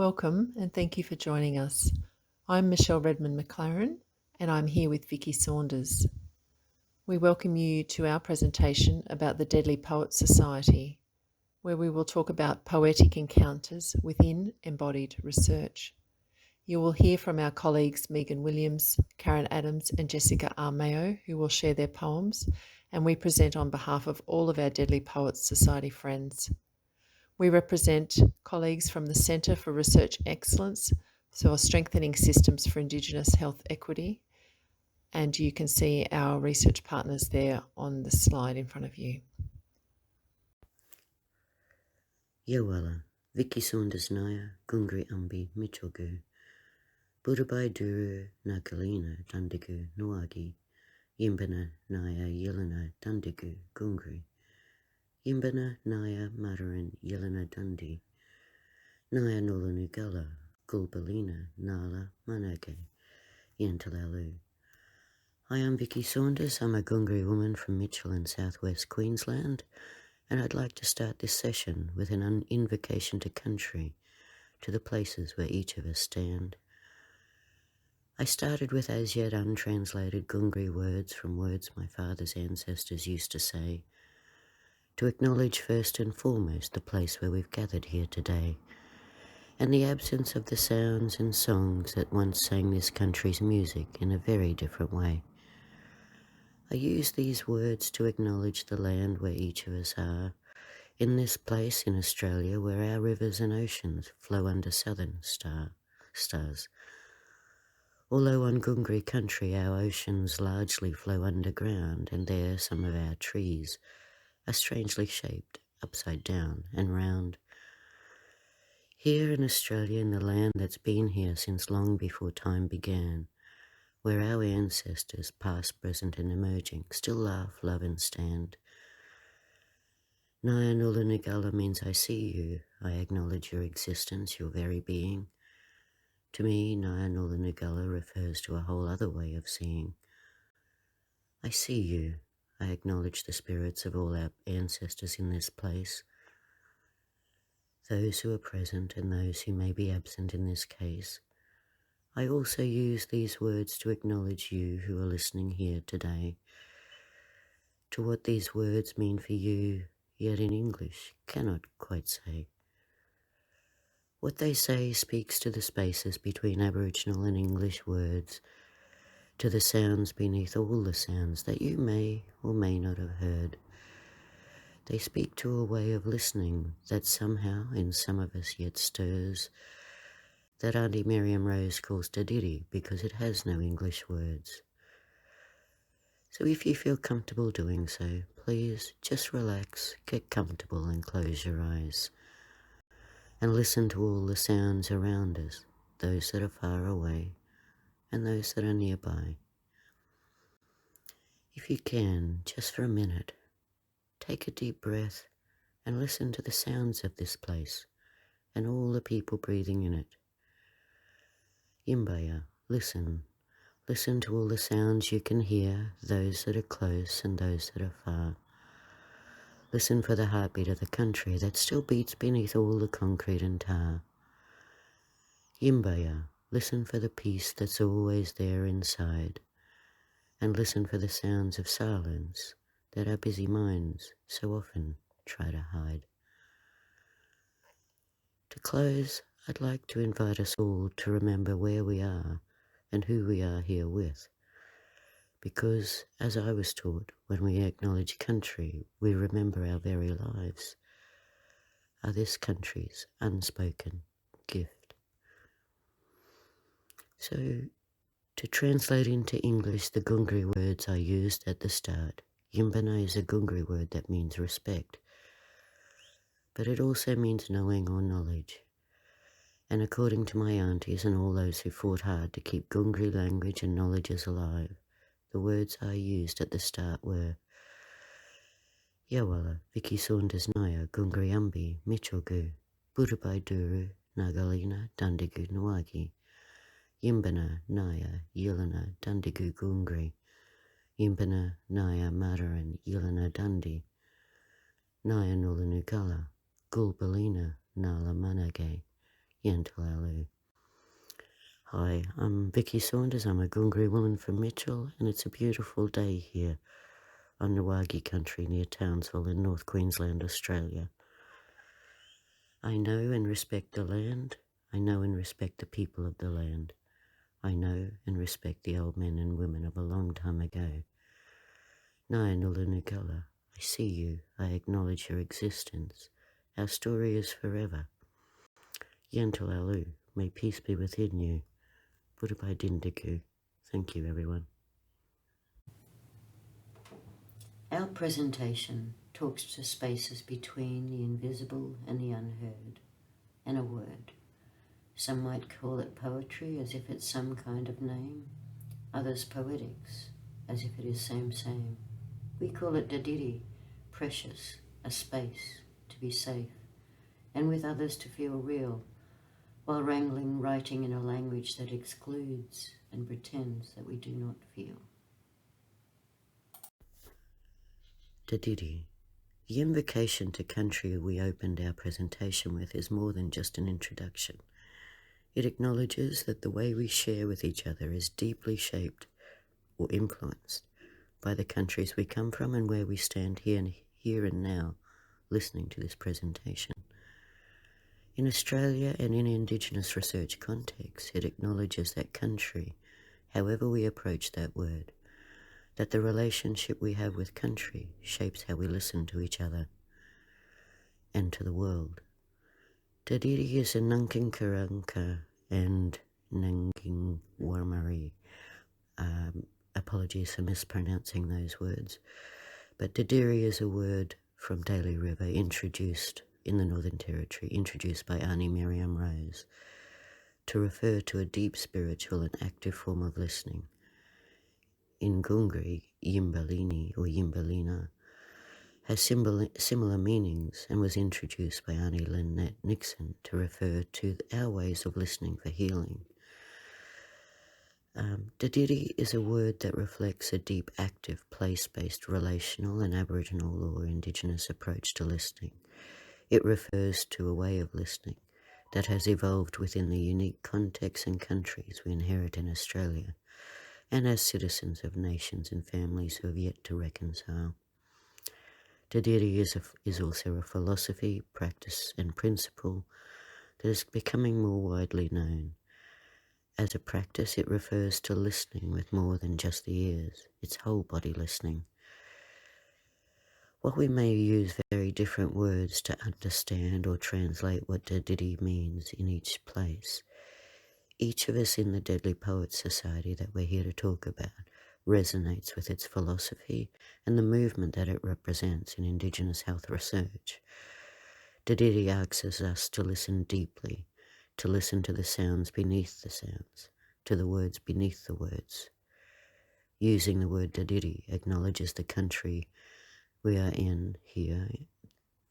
Welcome and thank you for joining us. I'm Michelle Redman-Maclaren and I'm here with Vicki Saunders. We welcome you to our presentation about the Deadly Poets Society, where we will talk about poetic encounters within embodied research. You will hear from our colleagues Megan Williams, Karen Adams and Jessica Armao, who will share their poems, and we present on behalf of all of our Deadly Poets Society friends. We represent colleagues from the Centre for Research Excellence, so strengthening systems for Indigenous health equity, and you can see our research partners there on the slide in front of you. Yawala, Vicki Saunders Naya, Gungri Ambi, Michogu, Budabai Duru, Nakalina, Dandigu, Nuagi, Yimbana, Naya, Yelena, Dandigu, Gungri, Yimbana, Naya, Madarin, Yelena, Dandi, Naya Nolanugala, Gulbalina, Nala, Manake, Yantalalu. I am Vicki Saunders. I'm a Gungri woman from Mitchell in southwest Queensland, and I'd like to start this session with an invocation to country, to the places where each of us stand. I started with as yet untranslated Gungri words from words my father's ancestors used to say, to acknowledge first and foremost the place where we've gathered here today, and the absence of the sounds and songs that once sang this country's music in a very different way. I use these words to acknowledge the land where each of us are, in this place in Australia where our rivers and oceans flow under southern stars. Although on Gungri country our oceans largely flow underground, and there some of our trees are strangely shaped, upside down and round. Here in Australia, in the land that's been here since long before time began, where our ancestors, past, present and emerging, still laugh, love and stand. Naya Nula Nigala means I see you, I acknowledge your existence, your very being. To me, Naya Nula Nigala refers to a whole other way of seeing. I see you. I acknowledge the spirits of all our ancestors in this place, those who are present and those who may be absent in this case. I also use these words to acknowledge you who are listening here today, to what these words mean for you, yet in English cannot quite say. What they say speaks to the spaces between Aboriginal and English words, to the sounds beneath all the sounds that you may or may not have heard. They speak to a way of listening that somehow in some of us yet stirs, that Auntie Miriam Rose calls Tadiri because it has no English words. So if you feel comfortable doing so, please just relax, get comfortable and close your eyes. And listen to all the sounds around us, those that are far away and those that are nearby. If you can, just for a minute, take a deep breath and listen to the sounds of this place and all the people breathing in it. Yimbaya, listen. Listen to all the sounds you can hear, those that are close and those that are far. Listen for the heartbeat of the country that still beats beneath all the concrete and tar. Yimbaya, listen for the peace that's always there inside, and listen for the sounds of silence that our busy minds so often try to hide. To close, I'd like to invite us all to remember where we are and who we are here with. Because, as I was taught, when we acknowledge country, we remember our very lives, are this country's unspoken gift. So, to translate into English the Gungri words I used at the start, Yimbana is a Gungri word that means respect, but it also means knowing or knowledge. And according to my aunties and all those who fought hard to keep Gungri language and knowledges alive, the words I used at the start were Yawala, Vicki Saunders Naya, Gungri Ambi, Michogu, Budabai Duru, Nagalina, Dandigu Nuagi, Yimbana, Naya, Yelena, Dandigu Gungri, Yimbana, Naya, Madarin, Yelena Dandi, Naya Nulanugala, Gulbalina, Nala Manage, Yantalalu. Hi, I'm Vicki Saunders. I'm a Gungri woman from Mitchell, and it's a beautiful day here on Nuwagi country near Townsville in North Queensland, Australia. I know and respect the land. I know and respect the people of the land. I know and respect the old men and women of a long time ago. Naya Nulunukala, I see you. I acknowledge your existence. Our story is forever. Yantalalu, may peace be within you. Buddhabai Dindiku. Thank you, everyone. Our presentation talks to spaces between the invisible and the unheard, and a word. Some might call it poetry, as if it's some kind of name. Others poetics, as if it is same. We call it dadiri, precious, a space, to be safe, and with others to feel real, while wrangling writing in a language that excludes and pretends that we do not feel. Dadiri. The invocation to country we opened our presentation with is more than just an introduction. It acknowledges that the way we share with each other is deeply shaped or influenced by the countries we come from and where we stand here and now listening to this presentation. In Australia and in Indigenous research contexts, it acknowledges that country, however we approach that word, that the relationship we have with country shapes how we listen to each other and to the world. Dadiri is a Nangking Karanka and Nangking Warmari. Apologies for mispronouncing those words. But Dadiri is a word from Daly River introduced in the Northern Territory, introduced by Ani Miriam Rose, to refer to a deep spiritual and active form of listening. In Gungri, Yimbalini or Yimbalina has similar meanings and was introduced by Annie Lynette Nixon to refer to our ways of listening for healing. Dadiri is a word that reflects a deep, active, place-based, relational and Aboriginal or Indigenous approach to listening. It refers to a way of listening that has evolved within the unique contexts and countries we inherit in Australia, and as citizens of nations and families who have yet to reconcile. Dadiri is also a philosophy, practice and principle that is becoming more widely known. As a practice, it refers to listening with more than just the ears. It's whole body listening. While we may use very different words to understand or translate what Dadiri means in each place, each of us in the Deadly Poets Society that we're here to talk about resonates with its philosophy and the movement that it represents in Indigenous health research. Dadiri asks us to listen deeply, to listen to the sounds beneath the sounds, to the words beneath the words. Using the word Dadiri acknowledges the country we are in here,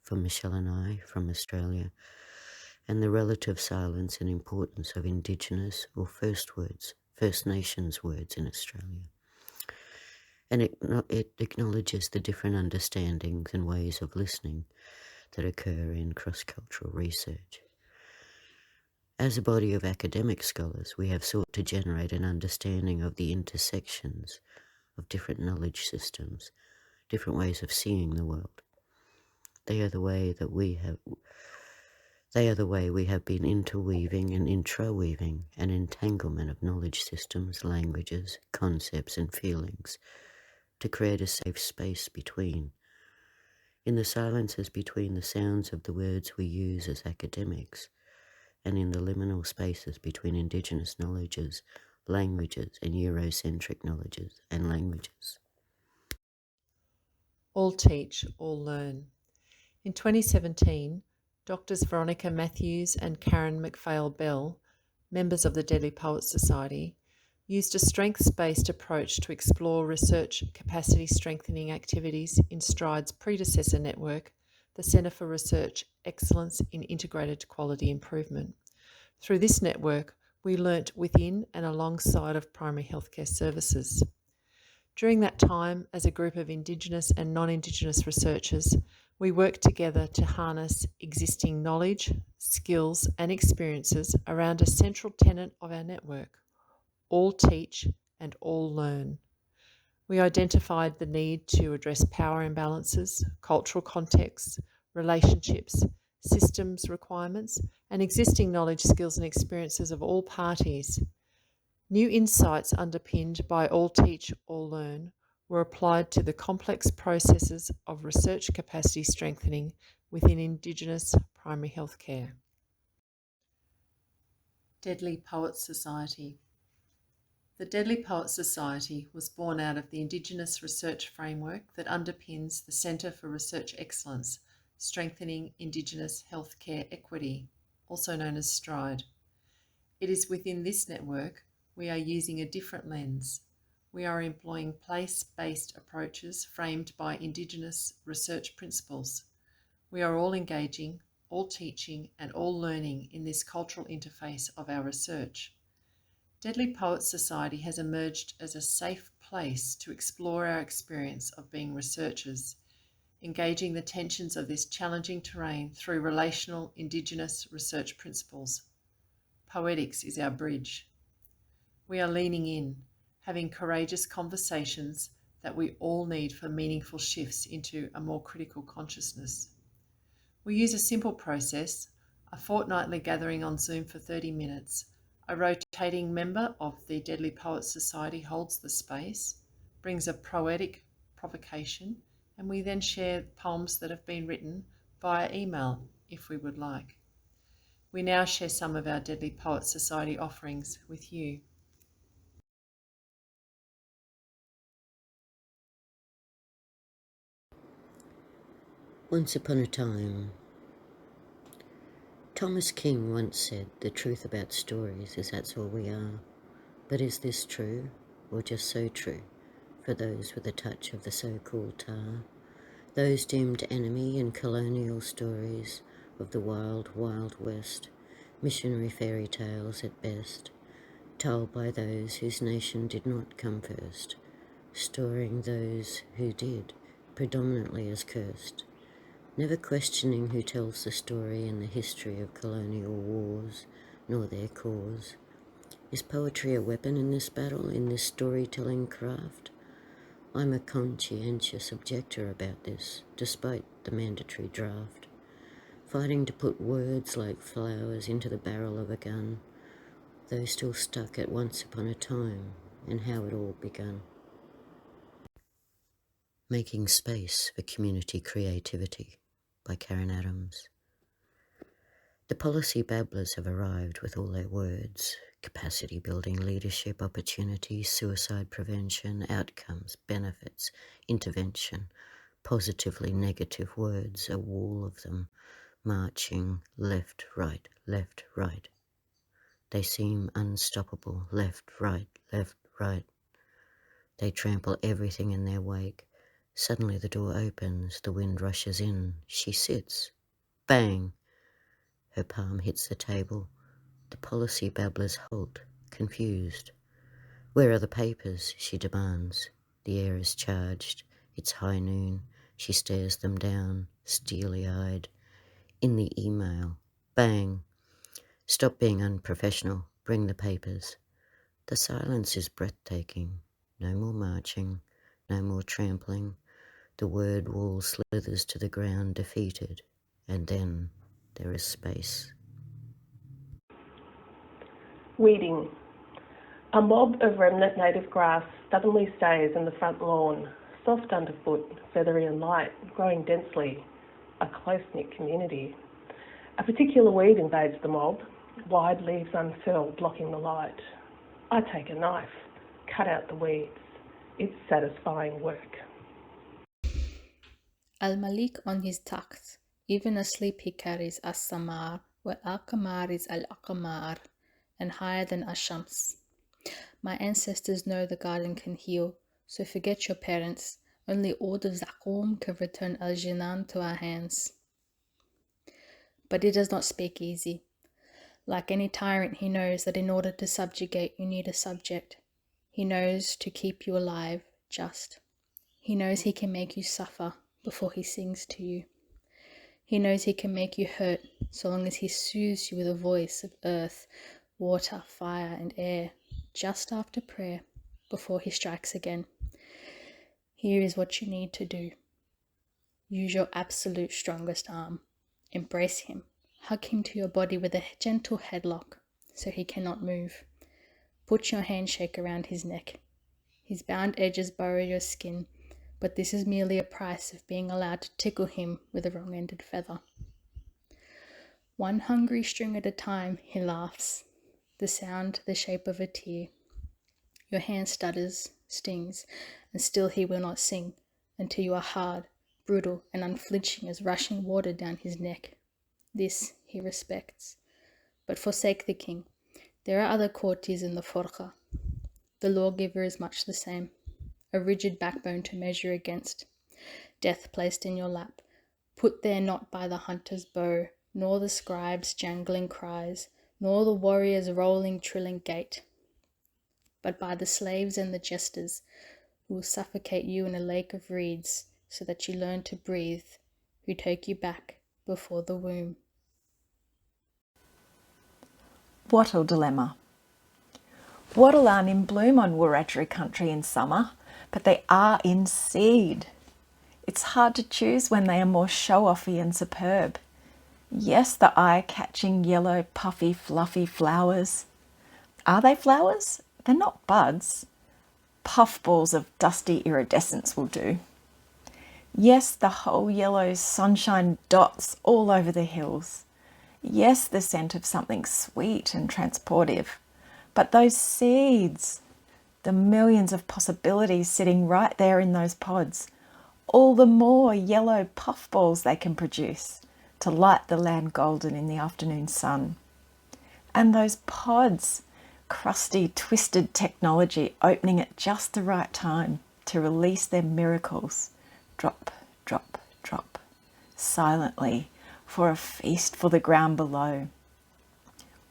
for Michelle and I from Australia, and the relative silence and importance of Indigenous or First Nations words in Australia. And it acknowledges the different understandings and ways of listening that occur in cross-cultural research. As a body of academic scholars, we have sought to generate an understanding of the intersections of different knowledge systems, different ways of seeing the world. They are the way we have been interweaving and intraweaving an entanglement of knowledge systems, languages, concepts and feelings to create a safe space between. In the silences between the sounds of the words we use as academics, and in the liminal spaces between Indigenous knowledges, languages, and Eurocentric knowledges and languages. All teach, all learn. In 2017, Doctors Veronica Matthews and Karen McPhail-Bell, members of the Deadly Poets Society, used a strengths-based approach to explore research capacity strengthening activities in Stride's predecessor network, the Centre for Research Excellence in Integrated Quality Improvement. Through this network, we learnt within and alongside of primary healthcare services. During that time, as a group of Indigenous and non-Indigenous researchers, we worked together to harness existing knowledge, skills and experiences around a central tenet of our network: all teach and all learn. We identified the need to address power imbalances, cultural contexts, relationships, systems requirements, and existing knowledge, skills, and experiences of all parties. New insights underpinned by all teach, all learn were applied to the complex processes of research capacity strengthening within Indigenous primary health care. Deadly Poets Society. The Deadly Poets Society was born out of the Indigenous research framework that underpins the Centre for Research Excellence, Strengthening Indigenous Healthcare Equity, also known as STRIDE. It is within this network we are using a different lens. We are employing place-based approaches framed by Indigenous research principles. We are all engaging, all teaching, and all learning in this cultural interface of our research. Deadly Poets Society has emerged as a safe place to explore our experience of being researchers, engaging the tensions of this challenging terrain through relational Indigenous research principles. Poetics is our bridge. We are leaning in, having courageous conversations that we all need for meaningful shifts into a more critical consciousness. We use a simple process, a fortnightly gathering on Zoom for 30 minutes. A rotating member of the Deadly Poets Society holds the space, brings a poetic provocation, and we then share poems that have been written via email if we would like. We now share some of our Deadly Poets Society offerings with you. Once upon a time, Thomas King once said, "The truth about stories is that's all we are." But is this true, or just so true, for those with a touch of the so-called tar? Those doomed enemy and colonial stories of the wild, wild west, missionary fairy tales at best, told by those whose nation did not come first, storing those who did, predominantly as cursed, never questioning who tells the story and the history of colonial wars, nor their cause. Is poetry a weapon in this battle, in this storytelling craft? I'm a conscientious objector about this, despite the mandatory draft, fighting to put words like flowers into the barrel of a gun, though still stuck at once upon a time and how it all begun. Making Space for Community Creativity by Karen Adams. The policy babblers have arrived with all their words: capacity building, leadership, opportunities, suicide prevention, outcomes, benefits, intervention, positively negative words, a wall of them, marching left, right, left, right. They seem unstoppable, left, right, left, right. They trample everything in their wake. Suddenly the door opens, the wind rushes in. She sits. Bang! Her palm hits the table. The policy babblers halt, confused. "Where are the papers?" she demands. The air is charged. It's high noon. She stares them down, steely-eyed. In the email. Bang! "Stop being unprofessional. Bring the papers." The silence is breathtaking. No more marching. No more trampling. The word wall slithers to the ground, defeated. And then there is space. Weeding. A mob of remnant native grass stubbornly stays in the front lawn, soft underfoot, feathery and light, growing densely, a close-knit community. A particular weed invades the mob, wide leaves unfurled, blocking the light. I take a knife, cut out the weeds. It's satisfying work. Al-Malik on his takht, even asleep he carries as-samar, where al-qamar is al-aqmar, and higher than ash-shams. My ancestors know the garden can heal, so forget your parents. Only Ord of Zaqum can return al-Jinan to our hands. But it does not speak easy. Like any tyrant, he knows that in order to subjugate, you need a subject. He knows to keep you alive, just. He knows he can make you suffer before he sings to you. He knows he can make you hurt so long as he soothes you with a voice of earth, water, fire, and air, just after prayer, before he strikes again. Here is what you need to do. Use your absolute strongest arm. Embrace him. Hug him to your body with a gentle headlock so he cannot move. Put your handshake around his neck. His bound edges burrow your skin, but this is merely a price of being allowed to tickle him with a wrong-ended feather. One hungry string at a time, he laughs, the sound the shape of a tear. Your hand stutters, stings, and still he will not sing until you are hard, brutal, and unflinching as rushing water down his neck. This he respects. But forsake the king. There are other courtiers in the forca. The lawgiver is much the same, a rigid backbone to measure against. Death placed in your lap, put there not by the hunter's bow, nor the scribe's jangling cries, nor the warrior's rolling, trilling gait, but by the slaves and the jesters, who will suffocate you in a lake of reeds, so that you learn to breathe, who take you back before the womb. Wattle dilemma. Wattle aren't in bloom on Wiradjuri country in summer, but they are in seed. It's hard to choose when they are more show-offy and superb. Yes, the eye-catching yellow, puffy, fluffy flowers. Are they flowers? They're not buds. Puffballs of dusty iridescence will do. Yes, the whole yellow sunshine dots all over the hills. Yes, the scent of something sweet and transportive. But those seeds, the millions of possibilities sitting right there in those pods, all the more yellow puffballs they can produce to light the land golden in the afternoon sun. And those pods, crusty, twisted technology opening at just the right time to release their miracles, drop, drop, drop, silently for a feast for the ground below.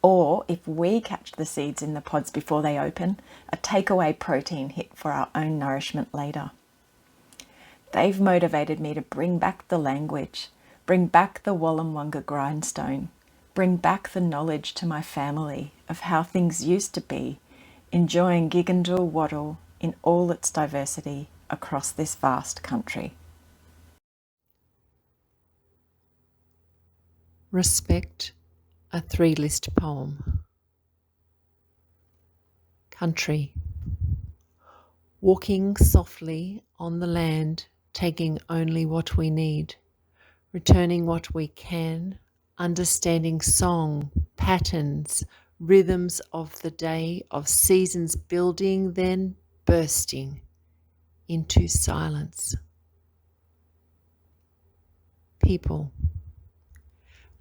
Or, if we catch the seeds in the pods before they open, a takeaway protein hit for our own nourishment later. They've motivated me to bring back the language, bring back the Wallumbunga grindstone, bring back the knowledge to my family of how things used to be, enjoying Gigandul wattle in all its diversity across this vast country. Respect, a 3-list poem. Country. Walking softly on the land, taking only what we need, returning what we can, understanding song, patterns, rhythms of the day, of seasons building, then bursting into silence. People.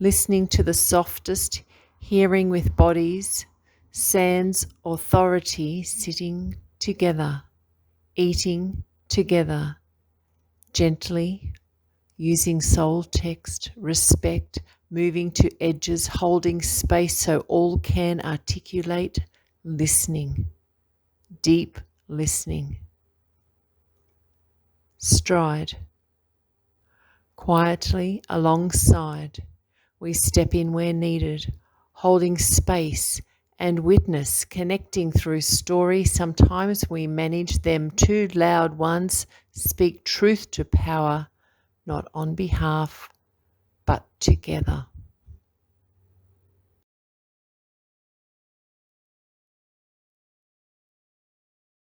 Listening to the softest, hearing with bodies, sans authority, sitting together, eating together, gently, using soul text, respect, moving to edges, holding space so all can articulate, listening, deep listening. Stride. Quietly alongside, we step in where needed, holding space and witness, connecting through story. Sometimes we manage them too loud ones, speak truth to power, not on behalf, but together.